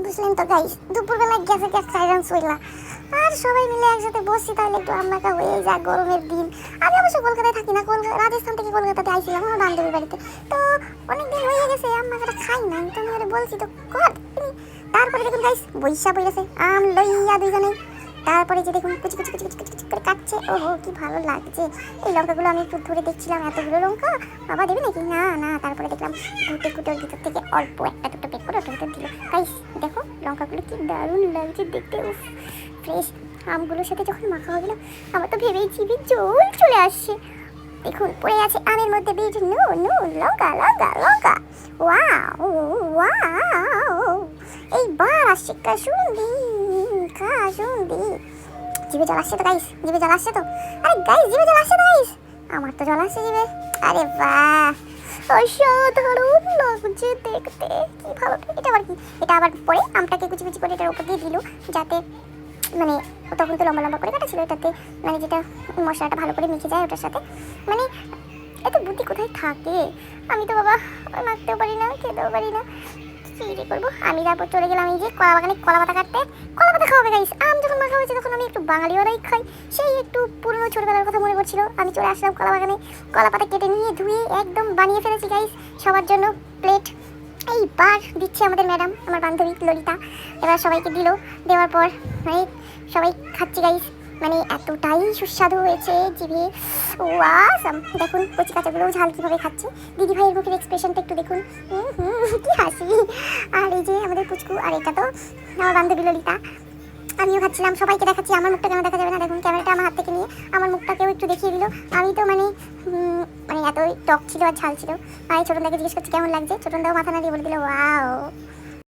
বুঝলেন তো গাইস, দুপুরবেলা গ্যাসে গ্যাস খাইলাম শোইলা, আর সবাই মিলে একসাথে বসছি, তাহলে একটু আম্মাকা হয়ে যায় গরমের দিন। আমি অবশ্য কলকাতায় থাকি না, রাজস্থান থেকে কলকাতাতে আইছিলাম আমার বান্ধবীর বাড়িতে। তো অনেকদিন হয়ে গেছে আম্মাকাটা খাই নাই, তো আমি ওরে বলছি তো কর। তারপরে দেখুন গাইস বইসা বইয়াছে আম লইয়া দুইজনে। তারপরে যে দেখুন কুচি কুচি কুচি কুচি কুচি করে কাটছে, ওহো কি ভালো লাগছে। এই লঙ্কাগুলো আমি একটু ধরে দেখছিলাম, এতগুলো লঙ্কা বাবা দেবে নাকি, না না। তারপরে দেখলাম কুটে কুটোর ভিতর থেকে অল্প একটা দুটো পেট করে ওটার ভিতর দিল। গাইস দেখো লঙ্কাগুলো কি দারুণ লাগছে দেখতে, উফ ফ্রেশ। আমগুলোর সাথে যখন মাখা হয়ে গেল, আমার তো ভেবেই জিভে জল চলে আসছে। দেখুন পড়ে আছে আমের মধ্যে বিট, নুন লঙ্কা লঙ্কা লঙ্কা, ওয়াও ওয়াও। এইবার আসছে কাসুন্দি কাসুন্দি। জিভে জল আসছে তো গাইস, জিভে জল আসছে তো। আরে গাইস জিভে জল আসছে তো গাইস, আমার তো জল আসছে জিভে। আরে বাহ অসাধারণ লাগছে দেখতে, কি ভালো। এটা আবার কি, এটা আবার পরে আমটাকে কুচি কুচি করে এটার উপর দিয়ে দিল, যাতে মানে তখন তো লম্বা লম্বা করে কাটা ছিল, এটাতে মানে যেটা মশলাটা ভালো করে মিশে যায় ওটার সাথে। মানে এত বুদ্ধি কোথায় থাকে, আমি তো বাবা মাখতেও পারি না, খেতেও পারি না, কি রে করবো। আমি তারপর চলে গেলাম এই যে কলা বাগানে কলা পাতা কাটতে। কলা পাতা খাওয়াবে গাইস, আম যখন মাখা হয়েছে তখন আমি একটু বাঙালি ওরাই খাই, সেই একটু পুরনো ছোটবেলার কথা মনে পড়ছিল। আমি চলে আসলাম কলা বাগানে, কলা পাতা কেটে নিয়ে ধুয়ে একদম বানিয়ে ফেলেছি গাইস সবার জন্য প্লেট। এইবার দিচ্ছে আমাদের ম্যাডাম, আমার বান্ধবী ললিতা, এবার সবাইকে দিল। দেওয়ার পর মানে সবাই খাচ্ছি গাইস, মানে এতটাই সুস্বাদু হয়েছে জিভে, ওয়াসাম। দেখুন কচি কাঁচাগুলোও ঝাল কীভাবে খাচ্ছে, দিদি ভাইয়ের মুখের এক্সপ্রেশনটা একটু দেখুন, কি হাসি। আর এই যে আমাদের পুচকু, আর এটা তো আমার বান্ধবী ললিতা। আমিও খাচ্ছিলাম, সবাইকে দেখাচ্ছি। আমার মুখটা কেন দেখা যাবে না, দেখুন ক্যামেরাটা আমার হাত থেকে নিয়ে আমার মুখটাকেও একটু দেখিয়ে দিল। আমি তো মানে মানে এতই টক ছিল আর ঝাল ছিল। আর ছোটনদাকে জিজ্ঞেস করছি কেমন লাগছে, ছোটনদাও মাথা নাড়িয়ে বলে দিল ওয়াও।